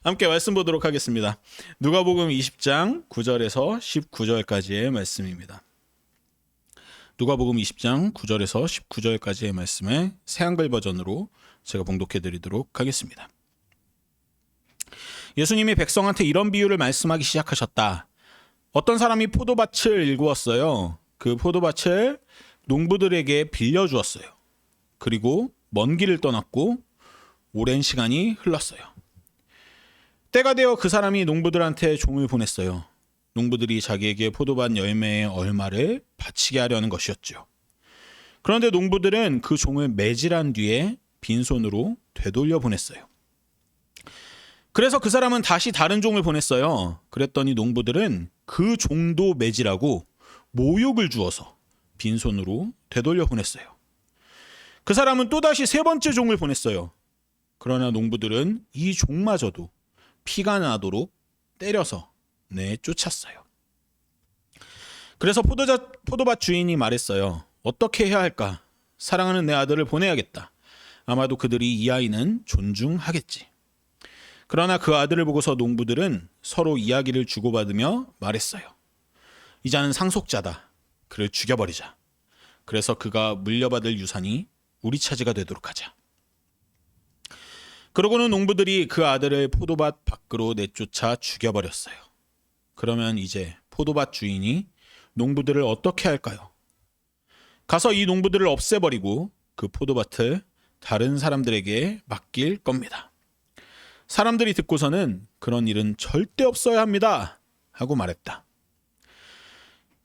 함께 말씀 보도록 하겠습니다. 누가복음 20장 9절에서 19절까지의 말씀입니다. 누가복음 20장 9절에서 19절까지의 말씀을 새한글 버전으로 제가 봉독해 드리도록 하겠습니다. 예수님이 백성한테 이런 비유를 말씀하기 시작하셨다. 어떤 사람이 포도밭을 일구었어요. 그 포도밭을 농부들에게 빌려주었어요. 그리고 먼 길을 떠났고 오랜 시간이 흘렀어요. 때가 되어 그 사람이 농부들한테 종을 보냈어요. 농부들이 자기에게 포도밭 열매의 얼마를 바치게 하려는 것이었죠. 그런데 농부들은 그 종을 매질한 뒤에 빈손으로 되돌려 보냈어요. 그래서 그 사람은 다시 다른 종을 보냈어요. 그랬더니 농부들은 그 종도 매질하고 모욕을 주어서 빈손으로 되돌려 보냈어요. 그 사람은 또다시 세 번째 종을 보냈어요. 그러나 농부들은 이 종마저도 피가 나도록 때려서 내쫓았어요. 그래서 포도밭 주인이 말했어요. 어떻게 해야 할까? 사랑하는 내 아들을 보내야겠다. 아마도 그들이 이 아이는 존중하겠지. 그러나 그 아들을 보고서 농부들은 서로 이야기를 주고받으며 말했어요. 이 자는 상속자다. 그를 죽여버리자. 그래서 그가 물려받을 유산이 우리 차지가 되도록 하자. 그러고는 농부들이 그 아들을 포도밭 밖으로 내쫓아 죽여버렸어요. 그러면 이제 포도밭 주인이 농부들을 어떻게 할까요? 가서 이 농부들을 없애버리고 그 포도밭을 다른 사람들에게 맡길 겁니다. 사람들이 듣고서는 그런 일은 절대 없어야 합니다. 하고 말했다.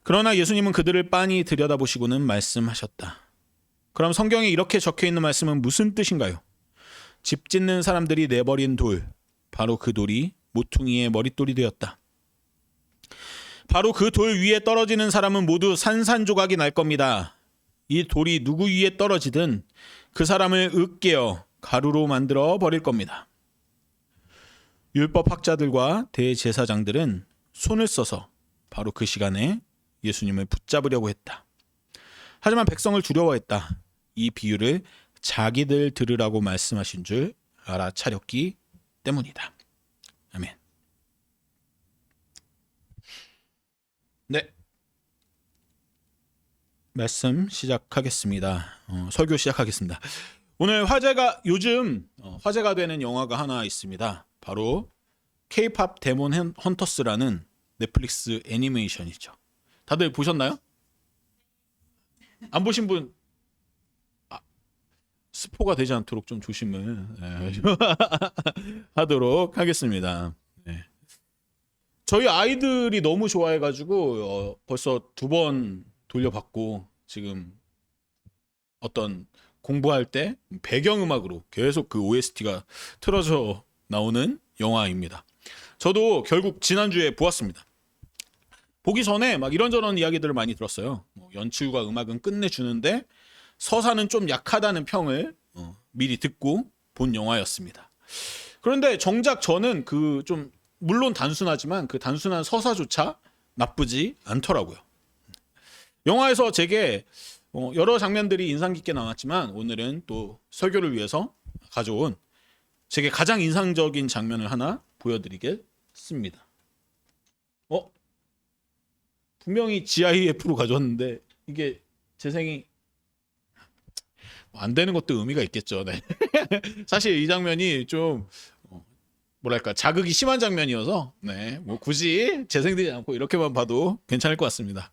그러나 예수님은 그들을 빤히 들여다보시고는 말씀하셨다. 그럼 성경에 이렇게 적혀있는 말씀은 무슨 뜻인가요? 집 짓는 사람들이 내버린 돌, 바로 그 돌이 모퉁이의 머릿돌이 되었다. 바로 그 돌 위에 떨어지는 사람은 모두 산산조각이 날 겁니다. 이 돌이 누구 위에 떨어지든 그 사람을 으깨어 가루로 만들어 버릴 겁니다. 율법학자들과 대제사장들은 손을 써서 바로 그 시간에 예수님을 붙잡으려고 했다. 하지만 백성을 두려워했다. 이 비유를 자기들 들으라고 말씀하신 줄 알아차렸기 때문이다. 아멘. 네. 말씀 시작하겠습니다. 설교 시작하겠습니다. 오늘 요즘 화제가 되는 영화가 하나 있습니다. 바로 K-팝 데몬 헌터스라는 넷플릭스 애니메이션이죠. 다들 보셨나요? 안 보신 분 스포가 되지 않도록 좀 조심을 하도록 하겠습니다. 네. 저희 아이들이 너무 좋아해가지고 벌써 2번 돌려봤고 지금 어떤 공부할 때 배경음악으로 계속 그 OST가 틀어져 나오는 영화입니다. 저도 결국 지난주에 보았습니다. 보기 전에 막 이런저런 이야기들을 많이 들었어요. 연출과 음악은 끝내주는데 서사는 좀 약하다는 평을 미리 듣고 본 영화였습니다. 그런데 정작 저는 그 좀 물론 단순하지만 그 단순한 서사조차 나쁘지 않더라고요. 영화에서 제게 여러 장면들이 인상 깊게 나왔지만 오늘은 또 설교를 위해서 가져온 제게 가장 인상적인 장면을 하나 보여드리겠습니다. 분명히 GIF로 가져왔는데 이게 재생이 안 되는 것도 의미가 있겠죠. 네. 사실 이 장면이 좀 뭐랄까 자극이 심한 장면이어서 네, 뭐 굳이 재생되지 않고 이렇게만 봐도 괜찮을 것 같습니다.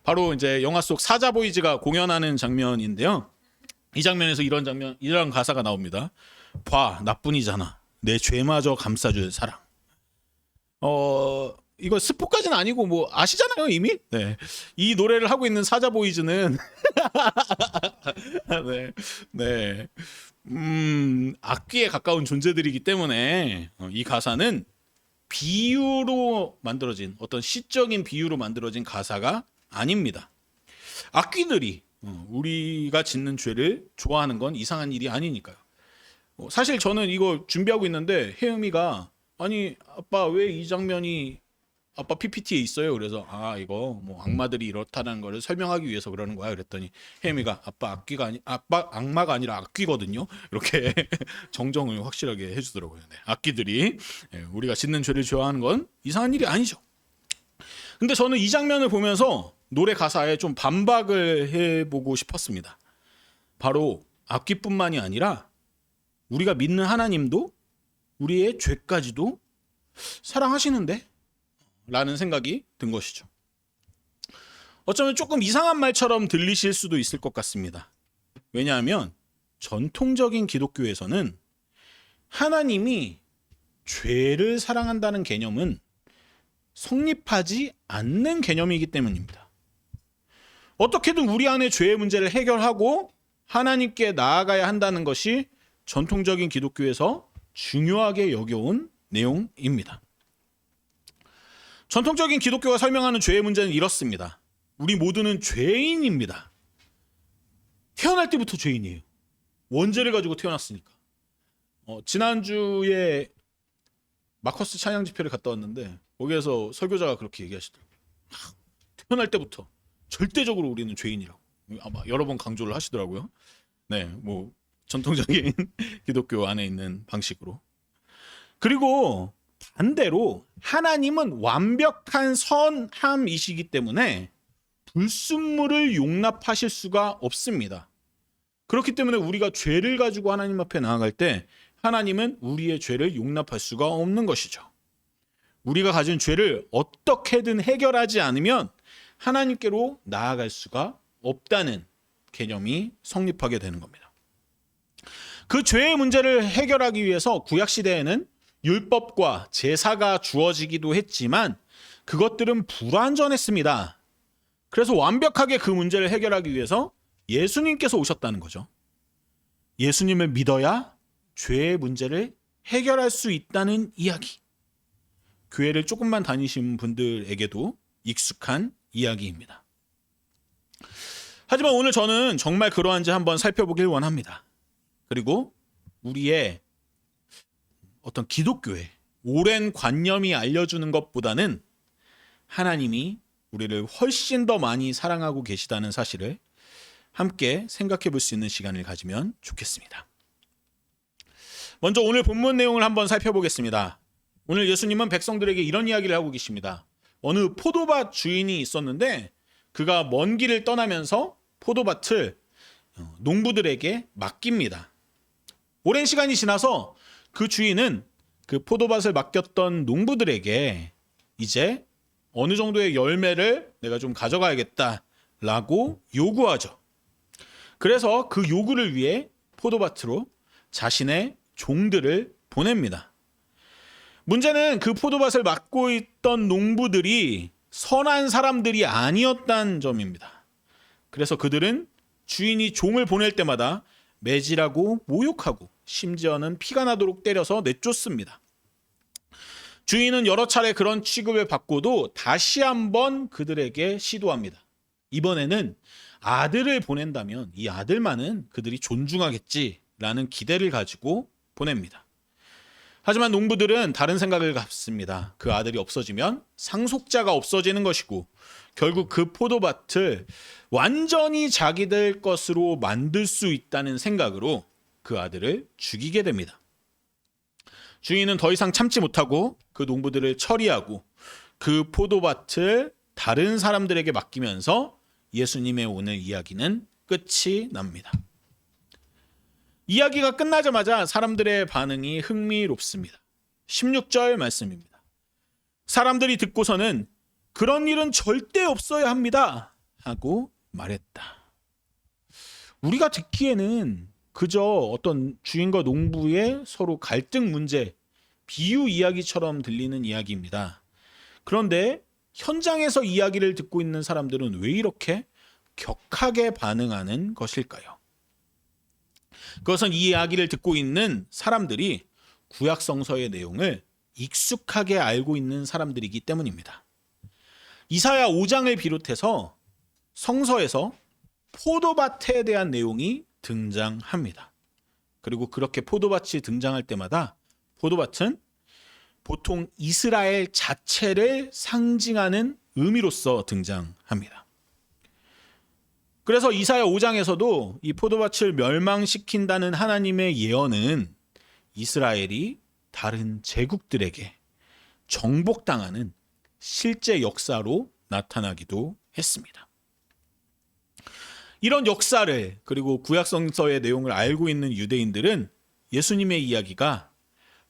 바로 이제 영화 속 사자보이즈가 공연하는 장면인데요. 이 장면에서 이런 가사가 나옵니다. 봐, 나뿐이잖아. 내 죄마저 감싸줄 사랑. 이거 스포까지는 아니고 뭐 아시잖아요 이미. 네. 이 노래를 하고 있는 사자보이즈는 네, 악기에 가까운 존재들이기 때문에 이 가사는 비유로 만들어진 어떤 시적인 비유로 만들어진 가사가 아닙니다. 악귀들이 우리가 짓는 죄를 좋아하는 건 이상한 일이 아니니까요. 사실 저는 이거 준비하고 있는데 혜음이가 아니 아빠 왜 이 장면이 아빠 PPT에 있어요. 그래서 이거 뭐 악마들이 이렇다는 거를 설명하기 위해서 그러는 거야. 그랬더니 혜미가 아빠 악마가 아니라 악귀거든요. 이렇게 정정을 확실하게 해주더라고요. 네, 악귀들이 우리가 짓는 죄를 좋아하는 건 이상한 일이 아니죠. 근데 저는 이 장면을 보면서 노래 가사에 좀 반박을 해보고 싶었습니다. 바로 악귀뿐만이 아니라 우리가 믿는 하나님도 우리의 죄까지도 사랑하시는데? 라는 생각이 든 것이죠. 어쩌면 조금 이상한 말처럼 들리실 수도 있을 것 같습니다. 왜냐하면 전통적인 기독교에서는 하나님이 죄를 사랑한다는 개념은 성립하지 않는 개념이기 때문입니다. 어떻게든 우리 안의 죄의 문제를 해결하고 하나님께 나아가야 한다는 것이 전통적인 기독교에서 중요하게 여겨온 내용입니다. 전통적인 기독교가 설명하는 죄의 문제는 이렇습니다. 우리 모두는 죄인입니다. 태어날 때부터 죄인이에요. 원죄를 가지고 태어났으니까. 지난주에 마커스 찬양 집회를 갔다 왔는데 거기에서 설교자가 그렇게 얘기하시더라고요. 태어날 때부터 절대적으로 우리는 죄인이라고 아마 여러 번 강조를 하시더라고요. 네, 뭐 전통적인 기독교 안에 있는 방식으로. 그리고 반대로 하나님은 완벽한 선함이시기 때문에 불순물을 용납하실 수가 없습니다. 그렇기 때문에 우리가 죄를 가지고 하나님 앞에 나아갈 때 하나님은 우리의 죄를 용납할 수가 없는 것이죠. 우리가 가진 죄를 어떻게든 해결하지 않으면 하나님께로 나아갈 수가 없다는 개념이 성립하게 되는 겁니다. 그 죄의 문제를 해결하기 위해서 구약시대에는 율법과 제사가 주어지기도 했지만 그것들은 불완전했습니다. 그래서 완벽하게 그 문제를 해결하기 위해서 예수님께서 오셨다는 거죠. 예수님을 믿어야 죄의 문제를 해결할 수 있다는 이야기. 교회를 조금만 다니신 분들에게도 익숙한 이야기입니다. 하지만 오늘 저는 정말 그러한지 한번 살펴보길 원합니다. 그리고 우리의 어떤 기독교의 오랜 관념이 알려주는 것보다는 하나님이 우리를 훨씬 더 많이 사랑하고 계시다는 사실을 함께 생각해 볼 수 있는 시간을 가지면 좋겠습니다. 먼저 오늘 본문 내용을 한번 살펴보겠습니다. 오늘 예수님은 백성들에게 이런 이야기를 하고 계십니다. 어느 포도밭 주인이 있었는데 그가 먼 길을 떠나면서 포도밭을 농부들에게 맡깁니다. 오랜 시간이 지나서 그 주인은 그 포도밭을 맡겼던 농부들에게 이제 어느 정도의 열매를 내가 좀 가져가야겠다라고 요구하죠. 그래서 그 요구를 위해 포도밭으로 자신의 종들을 보냅니다. 문제는 그 포도밭을 맡고 있던 농부들이 선한 사람들이 아니었다는 점입니다. 그래서 그들은 주인이 종을 보낼 때마다 매질하고 모욕하고 심지어는 피가 나도록 때려서 내쫓습니다. 주인은 여러 차례 그런 취급을 받고도 다시 한번 그들에게 시도합니다. 이번에는 아들을 보낸다면 이 아들만은 그들이 존중하겠지라는 기대를 가지고 보냅니다. 하지만 농부들은 다른 생각을 갖습니다. 그 아들이 없어지면 상속자가 없어지는 것이고 결국 그 포도밭을 완전히 자기들 것으로 만들 수 있다는 생각으로 그 아들을 죽이게 됩니다. 주인은 더 이상 참지 못하고 그 농부들을 처리하고 그 포도밭을 다른 사람들에게 맡기면서 예수님의 오늘 이야기는 끝이 납니다. 이야기가 끝나자마자 사람들의 반응이 흥미롭습니다. 16절 말씀입니다. 사람들이 듣고서는 그런 일은 절대 없어야 합니다 하고 말했다. 우리가 듣기에는 그저 어떤 주인과 농부의 서로 갈등 문제, 비유 이야기처럼 들리는 이야기입니다. 그런데 현장에서 이야기를 듣고 있는 사람들은 왜 이렇게 격하게 반응하는 것일까요? 그것은 이 이야기를 듣고 있는 사람들이 구약 성서의 내용을 익숙하게 알고 있는 사람들이기 때문입니다. 이사야 5장을 비롯해서 성서에서 포도밭에 대한 내용이 등장합니다. 그리고 그렇게 포도밭이 등장할 때마다 포도밭은 보통 이스라엘 자체를 상징하는 의미로서 등장합니다. 그래서 이사야 5장에서도 이 포도밭을 멸망시킨다는 하나님의 예언은 이스라엘이 다른 제국들에게 정복당하는 실제 역사로 나타나기도 했습니다. 이런 역사를 그리고 구약성서의 내용을 알고 있는 유대인들은 예수님의 이야기가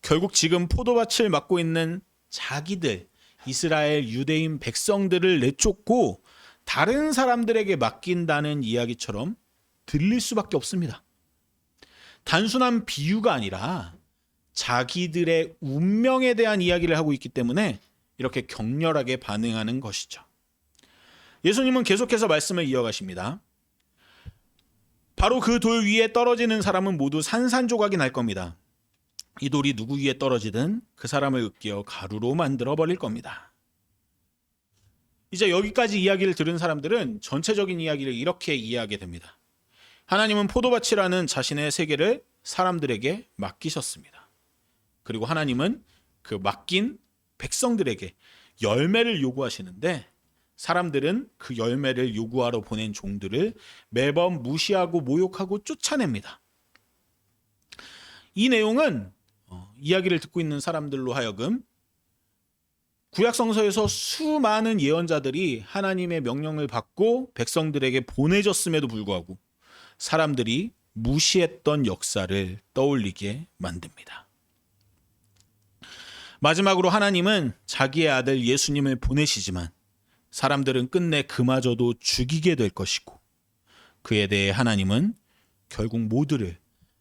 결국 지금 포도밭을 맡고 있는 자기들, 이스라엘 유대인 백성들을 내쫓고 다른 사람들에게 맡긴다는 이야기처럼 들릴 수밖에 없습니다. 단순한 비유가 아니라 자기들의 운명에 대한 이야기를 하고 있기 때문에 이렇게 격렬하게 반응하는 것이죠. 예수님은 계속해서 말씀을 이어가십니다. 바로 그 돌 위에 떨어지는 사람은 모두 산산조각이 날 겁니다. 이 돌이 누구 위에 떨어지든 그 사람을 으깨어 가루로 만들어 버릴 겁니다. 이제 여기까지 이야기를 들은 사람들은 전체적인 이야기를 이렇게 이해하게 됩니다. 하나님은 포도밭이라는 자신의 세계를 사람들에게 맡기셨습니다. 그리고 하나님은 그 맡긴 백성들에게 열매를 요구하시는데 사람들은 그 열매를 요구하러 보낸 종들을 매번 무시하고 모욕하고 쫓아냅니다. 이 내용은 이야기를 듣고 있는 사람들로 하여금 구약성서에서 수많은 예언자들이 하나님의 명령을 받고 백성들에게 보내졌음에도 불구하고 사람들이 무시했던 역사를 떠올리게 만듭니다. 마지막으로 하나님은 자기의 아들 예수님을 보내시지만 사람들은 끝내 그마저도 죽이게 될 것이고 그에 대해 하나님은 결국 모두를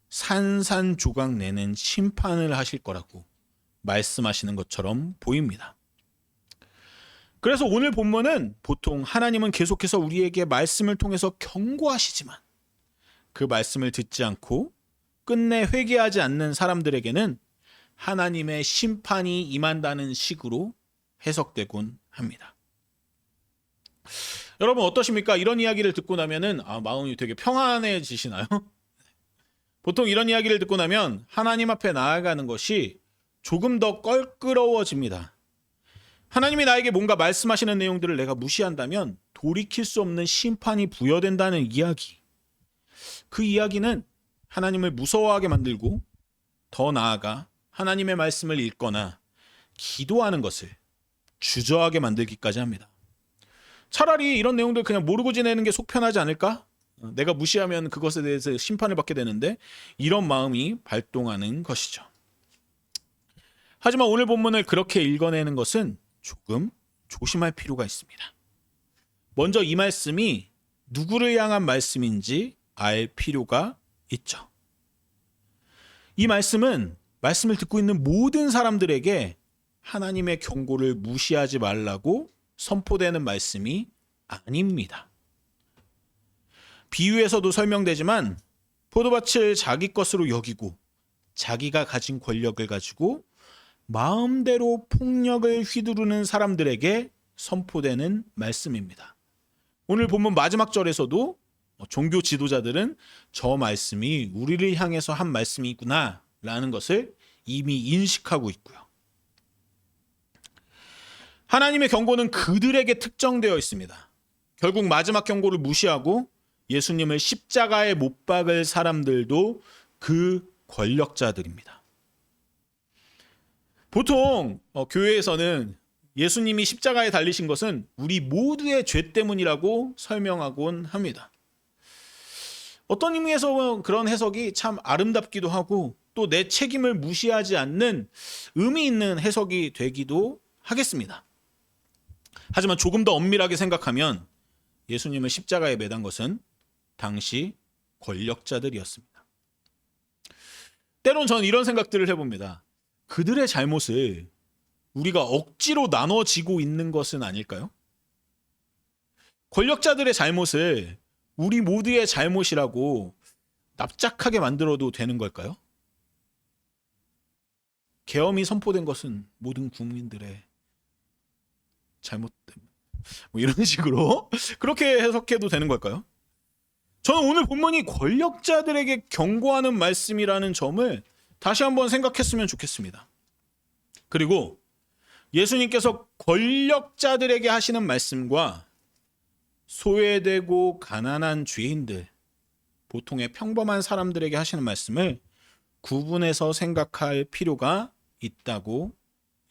산산조각 내는 심판을 하실 거라고 말씀하시는 것처럼 보입니다. 그래서 오늘 본문은 보통 하나님은 계속해서 우리에게 말씀을 통해서 경고하시지만 그 말씀을 듣지 않고 끝내 회개하지 않는 사람들에게는 하나님의 심판이 임한다는 식으로 해석되곤 합니다. 여러분 어떠십니까? 이런 이야기를 듣고 나면은 마음이 되게 평안해지시나요? 보통 이런 이야기를 듣고 나면 하나님 앞에 나아가는 것이 조금 더 껄끄러워집니다. 하나님이 나에게 뭔가 말씀하시는 내용들을 내가 무시한다면 돌이킬 수 없는 심판이 부여된다는 이야기. 그 이야기는 하나님을 무서워하게 만들고 더 나아가 하나님의 말씀을 읽거나 기도하는 것을 주저하게 만들기까지 합니다. 차라리 이런 내용들 그냥 모르고 지내는 게 속 편하지 않을까? 내가 무시하면 그것에 대해서 심판을 받게 되는데 이런 마음이 발동하는 것이죠. 하지만 오늘 본문을 그렇게 읽어내는 것은 조금 조심할 필요가 있습니다. 먼저 이 말씀이 누구를 향한 말씀인지 알 필요가 있죠. 이 말씀은 말씀을 듣고 있는 모든 사람들에게 하나님의 경고를 무시하지 말라고 선포되는 말씀이 아닙니다. 비유에서도 설명되지만 포도밭을 자기 것으로 여기고 자기가 가진 권력을 가지고 마음대로 폭력을 휘두르는 사람들에게 선포되는 말씀입니다. 오늘 본문 마지막 절에서도 종교 지도자들은 저 말씀이 우리를 향해서 한 말씀이구나 라는 것을 이미 인식하고 있고요. 하나님의 경고는 그들에게 특정되어 있습니다. 결국 마지막 경고를 무시하고 예수님을 십자가에 못 박을 사람들도 그 권력자들입니다. 보통 교회에서는 예수님이 십자가에 달리신 것은 우리 모두의 죄 때문이라고 설명하곤 합니다. 어떤 의미에서 그런 해석이 참 아름답기도 하고 또 내 책임을 무시하지 않는 의미 있는 해석이 되기도 하겠습니다. 하지만 조금 더 엄밀하게 생각하면 예수님을 십자가에 매단 것은 당시 권력자들이었습니다. 때론 저는 이런 생각들을 해봅니다. 그들의 잘못을 우리가 억지로 나눠지고 있는 것은 아닐까요? 권력자들의 잘못을 우리 모두의 잘못이라고 납작하게 만들어도 되는 걸까요? 계엄이 선포된 것은 모든 국민들의 잘못됨. 이런 식으로 그렇게 해석해도 되는 걸까요? 저는 오늘 본문이 권력자들에게 경고하는 말씀이라는 점을 다시 한번 생각했으면 좋겠습니다. 그리고 예수님께서 권력자들에게 하시는 말씀과 소외되고 가난한 죄인들, 보통의 평범한 사람들에게 하시는 말씀을 구분해서 생각할 필요가 있다고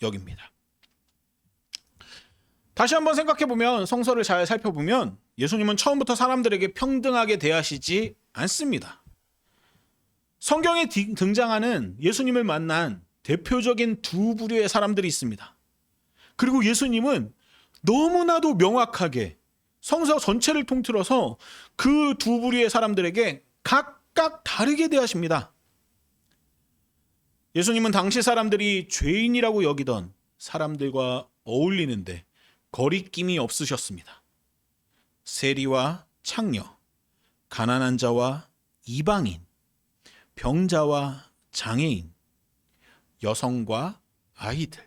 여깁니다. 다시 한번 생각해보면, 성서를 잘 살펴보면 예수님은 처음부터 사람들에게 평등하게 대하시지 않습니다. 성경에 등장하는 예수님을 만난 대표적인 두 부류의 사람들이 있습니다. 그리고 예수님은 너무나도 명확하게 성서 전체를 통틀어서 그 두 부류의 사람들에게 각각 다르게 대하십니다. 예수님은 당시 사람들이 죄인이라고 여기던 사람들과 어울리는데 거리낌이 없으셨습니다. 세리와 창녀, 가난한 자와 이방인, 병자와 장애인, 여성과 아이들.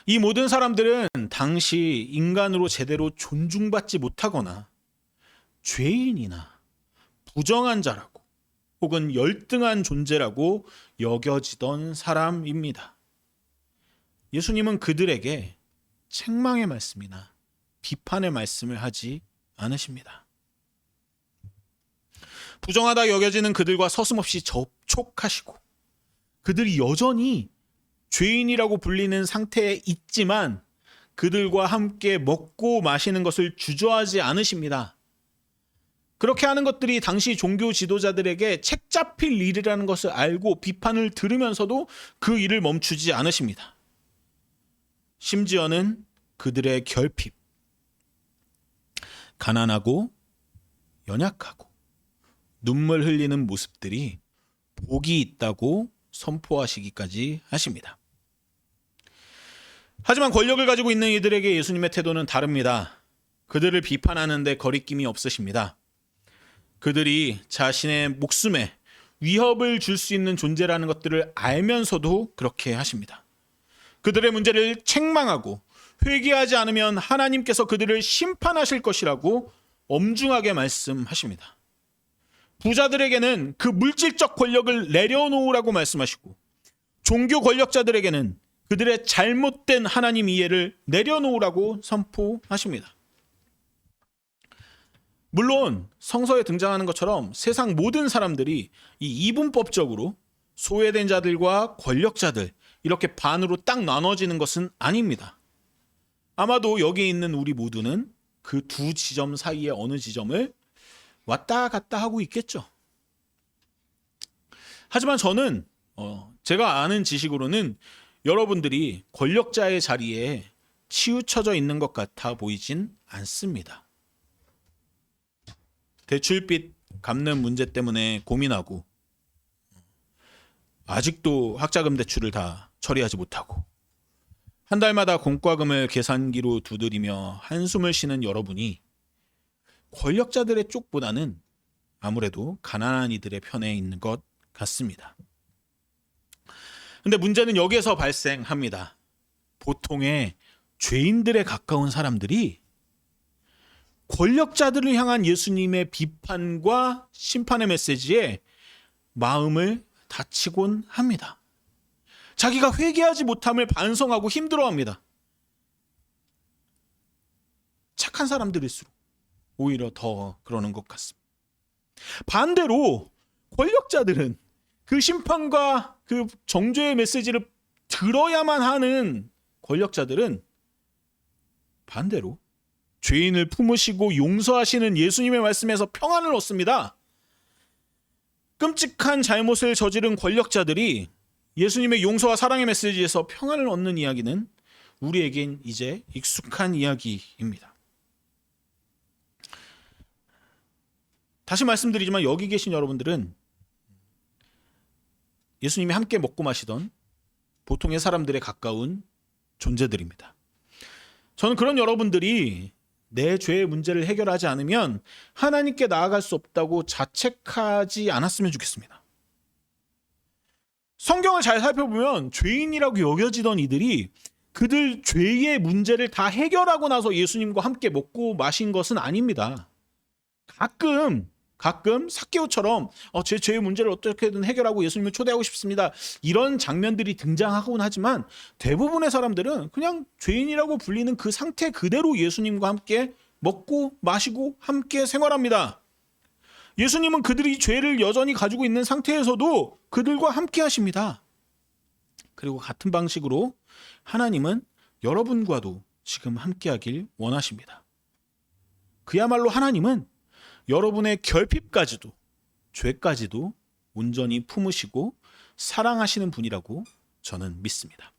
이 모든 사람들은 당시 인간으로 제대로 존중받지 못하거나 죄인이나 부정한 자라고 혹은 열등한 존재라고 여겨지던 사람입니다. 예수님은 그들에게 책망의 말씀이나 비판의 말씀을 하지 않으십니다. 부정하다 여겨지는 그들과 서슴없이 접촉하시고 그들이 여전히 죄인이라고 불리는 상태에 있지만 그들과 함께 먹고 마시는 것을 주저하지 않으십니다. 그렇게 하는 것들이 당시 종교 지도자들에게 책 잡힐 일이라는 것을 알고 비판을 들으면서도 그 일을 멈추지 않으십니다. 심지어는 그들의 결핍, 가난하고 연약하고 눈물 흘리는 모습들이 복이 있다고 선포하시기까지 하십니다. 하지만 권력을 가지고 있는 이들에게 예수님의 태도는 다릅니다. 그들을 비판하는데 거리낌이 없으십니다. 그들이 자신의 목숨에 위협을 줄 수 있는 존재라는 것들을 알면서도 그렇게 하십니다. 그들의 문제를 책망하고 회개하지 않으면 하나님께서 그들을 심판하실 것이라고 엄중하게 말씀하십니다. 부자들에게는 그 물질적 권력을 내려놓으라고 말씀하시고 종교 권력자들에게는 그들의 잘못된 하나님 이해를 내려놓으라고 선포하십니다. 물론 성서에 등장하는 것처럼 세상 모든 사람들이 이 이분법적으로 소외된 자들과 권력자들 이렇게 반으로 딱 나눠지는 것은 아닙니다. 아마도 여기 있는 우리 모두는 그 두 지점 사이의 어느 지점을 왔다 갔다 하고 있겠죠. 하지만 저는 제가 아는 지식으로는 여러분들이 권력자의 자리에 치우쳐져 있는 것 같아 보이진 않습니다. 대출빚 갚는 문제 때문에 고민하고 아직도 학자금 대출을 다 처리하지 못하고 한 달마다 공과금을 계산기로 두드리며 한숨을 쉬는 여러분이 권력자들의 쪽보다는 아무래도 가난한 이들의 편에 있는 것 같습니다. 근데 문제는 여기에서 발생합니다. 보통의 죄인들에 가까운 사람들이 권력자들을 향한 예수님의 비판과 심판의 메시지에 마음을 다치곤 합니다. 자기가 회개하지 못함을 반성하고 힘들어합니다. 착한 사람들일수록 오히려 더 그러는 것 같습니다. 반대로 권력자들은 그 심판과 그 정죄의 메시지를 들어야만 하는 권력자들은 반대로 죄인을 품으시고 용서하시는 예수님의 말씀에서 평안을 얻습니다. 끔찍한 잘못을 저지른 권력자들이 예수님의 용서와 사랑의 메시지에서 평안을 얻는 이야기는 우리에겐 이제 익숙한 이야기입니다. 다시 말씀드리지만 여기 계신 여러분들은 예수님이 함께 먹고 마시던 보통의 사람들에 가까운 존재들입니다. 저는 그런 여러분들이 내 죄의 문제를 해결하지 않으면 하나님께 나아갈 수 없다고 자책하지 않았으면 좋겠습니다. 성경을 잘 살펴보면 죄인이라고 여겨지던 이들이 그들 죄의 문제를 다 해결하고 나서 예수님과 함께 먹고 마신 것은 아닙니다. 가끔 가끔 삭개오처럼 제 죄의 문제를 어떻게든 해결하고 예수님을 초대하고 싶습니다. 이런 장면들이 등장하곤 하지만 대부분의 사람들은 그냥 죄인이라고 불리는 그 상태 그대로 예수님과 함께 먹고 마시고 함께 생활합니다. 예수님은 그들이 죄를 여전히 가지고 있는 상태에서도 그들과 함께 하십니다. 그리고 같은 방식으로 하나님은 여러분과도 지금 함께 하길 원하십니다. 그야말로 하나님은 여러분의 결핍까지도 죄까지도 온전히 품으시고 사랑하시는 분이라고 저는 믿습니다.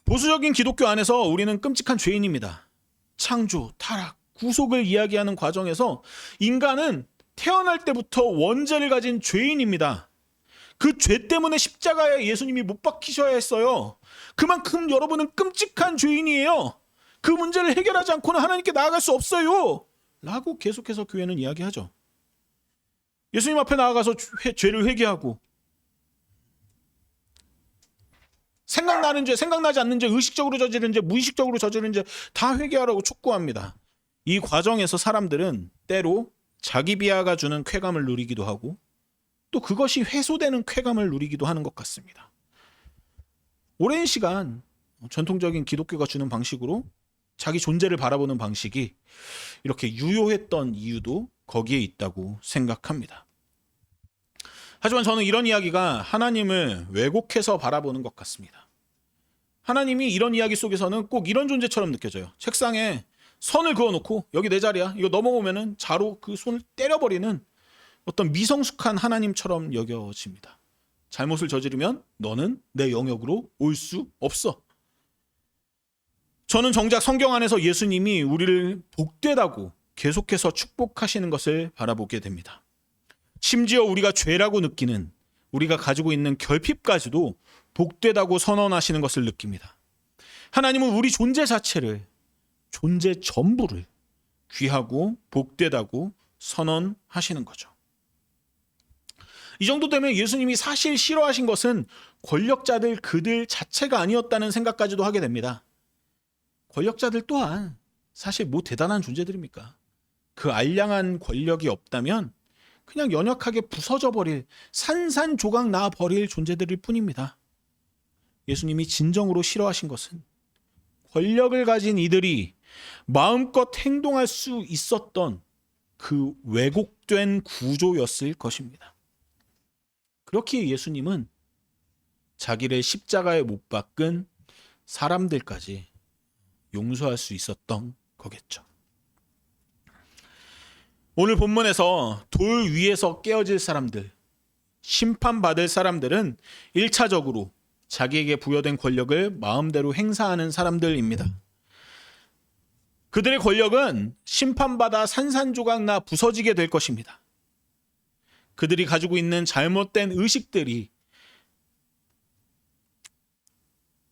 보수적인 기독교 안에서 우리는 끔찍한 죄인입니다. 창조, 타락, 구속을 이야기하는 과정에서 인간은 태어날 때부터 원죄를 가진 죄인입니다. 그 죄 때문에 십자가에 예수님이 못 박히셔야 했어요. 그만큼 여러분은 끔찍한 죄인이에요. 그 문제를 해결하지 않고는 하나님께 나아갈 수 없어요. 라고 계속해서 교회는 이야기하죠. 예수님 앞에 나아가서 죄를 회개하고 생각나는 죄, 생각나지 않는 죄, 의식적으로 저지른 죄, 무의식적으로 저지른 죄 다 회개하라고 촉구합니다. 이 과정에서 사람들은 때로 자기 비하가 주는 쾌감을 누리기도 하고 또 그것이 회소되는 쾌감을 누리기도 하는 것 같습니다. 오랜 시간 전통적인 기독교가 주는 방식으로 자기 존재를 바라보는 방식이 이렇게 유효했던 이유도 거기에 있다고 생각합니다. 하지만 저는 이런 이야기가 하나님을 왜곡해서 바라보는 것 같습니다. 하나님이 이런 이야기 속에서는 꼭 이런 존재처럼 느껴져요. 책상에 선을 그어놓고 여기 내 자리야. 이거 넘어오면은 자로 그 손을 때려버리는 어떤 미성숙한 하나님처럼 여겨집니다. 잘못을 저지르면 너는 내 영역으로 올 수 없어. 저는 정작 성경 안에서 예수님이 우리를 복되다고 계속해서 축복하시는 것을 바라보게 됩니다. 심지어 우리가 죄라고 느끼는 우리가 가지고 있는 결핍까지도 복되다고 선언하시는 것을 느낍니다. 하나님은 우리 존재 자체를, 존재 전부를 귀하고 복되다고 선언하시는 거죠. 이 정도 되면 예수님이 사실 싫어하신 것은 권력자들 그들 자체가 아니었다는 생각까지도 하게 됩니다. 권력자들 또한 사실 뭐 대단한 존재들입니까? 그 알량한 권력이 없다면 그냥 연약하게 부서져 버릴, 산산조각 나 버릴 존재들일 뿐입니다. 예수님이 진정으로 싫어하신 것은 권력을 가진 이들이 마음껏 행동할 수 있었던 그 왜곡된 구조였을 것입니다. 그렇기에 예수님은 자기를 십자가에 못 박은 사람들까지 용서할 수 있었던 거겠죠. 오늘 본문에서 돌 위에서 깨어질 사람들, 심판받을 사람들은 1차적으로 자기에게 부여된 권력을 마음대로 행사하는 사람들입니다. 그들의 권력은 심판받아 산산조각 나 부서지게 될 것입니다. 그들이 가지고 있는 잘못된 의식들이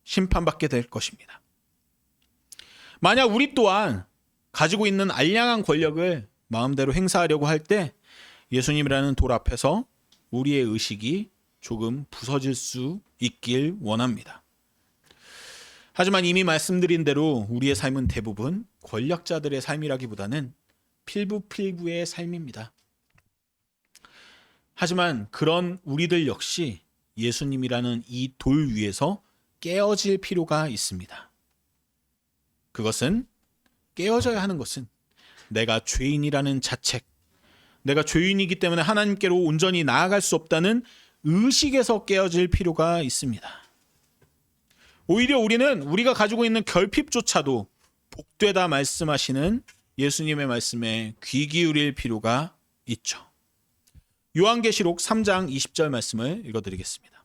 심판받게 될 것입니다. 만약 우리 또한 가지고 있는 알량한 권력을 마음대로 행사하려고 할 때 예수님이라는 돌 앞에서 우리의 의식이 조금 부서질 수 있길 원합니다. 하지만 이미 말씀드린 대로 우리의 삶은 대부분 권력자들의 삶이라기보다는 필부필부의 삶입니다. 하지만 그런 우리들 역시 예수님이라는 이 돌 위에서 깨어질 필요가 있습니다. 그것은 깨어져야 하는 것은 내가 죄인이라는 자책, 내가 죄인이기 때문에 하나님께로 온전히 나아갈 수 없다는 의식에서 깨어질 필요가 있습니다. 오히려 우리는 우리가 가지고 있는 결핍조차도 복되다 말씀하시는 예수님의 말씀에 귀 기울일 필요가 있죠. 요한계시록 3장 20절 말씀을 읽어드리겠습니다.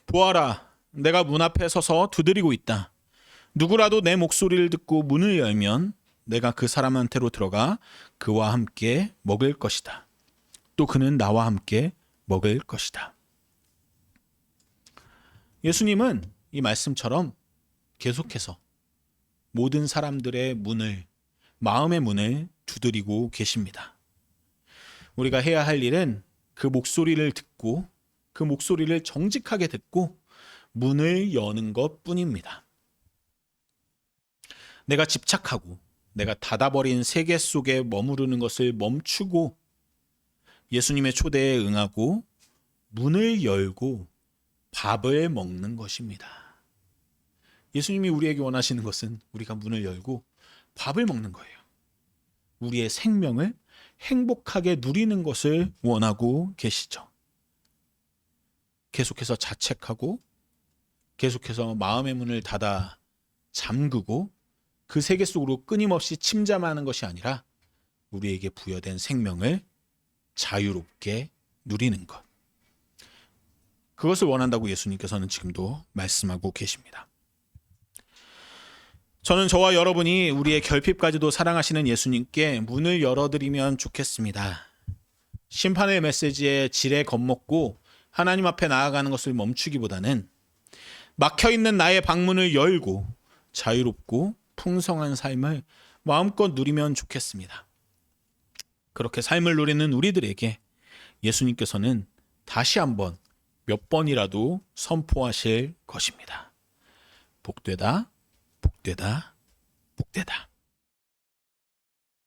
보아라, 내가 문 앞에 서서 두드리고 있다. 누구라도 내 목소리를 듣고 문을 열면 내가 그 사람한테로 들어가 그와 함께 먹을 것이다. 또 그는 나와 함께 먹을 것이다. 예수님은 이 말씀처럼 계속해서 모든 사람들의 문을, 마음의 문을 두드리고 계십니다. 우리가 해야 할 일은 그 목소리를 듣고 그 목소리를 정직하게 듣고 문을 여는 것 뿐입니다. 내가 집착하고 내가 닫아버린 세계 속에 머무르는 것을 멈추고 예수님의 초대에 응하고 문을 열고 밥을 먹는 것입니다. 예수님이 우리에게 원하시는 것은 우리가 문을 열고 밥을 먹는 거예요. 우리의 생명을 행복하게 누리는 것을 원하고 계시죠. 계속해서 자책하고 계속해서 마음의 문을 닫아 잠그고 그 세계 속으로 끊임없이 침잠하는 것이 아니라 우리에게 부여된 생명을 자유롭게 누리는 것. 그것을 원한다고 예수님께서는 지금도 말씀하고 계십니다. 저는 저와 여러분이 우리의 결핍까지도 사랑하시는 예수님께 문을 열어드리면 좋겠습니다. 심판의 메시지에 지레 겁먹고 하나님 앞에 나아가는 것을 멈추기보다는 막혀있는 나의 방문을 열고 자유롭고 풍성한 삶을 마음껏 누리면 좋겠습니다. 그렇게 삶을 누리는 우리들에게 예수님께서는 다시 한번 몇 번이라도 선포하실 것입니다. 복되다, 복되다, 복되다.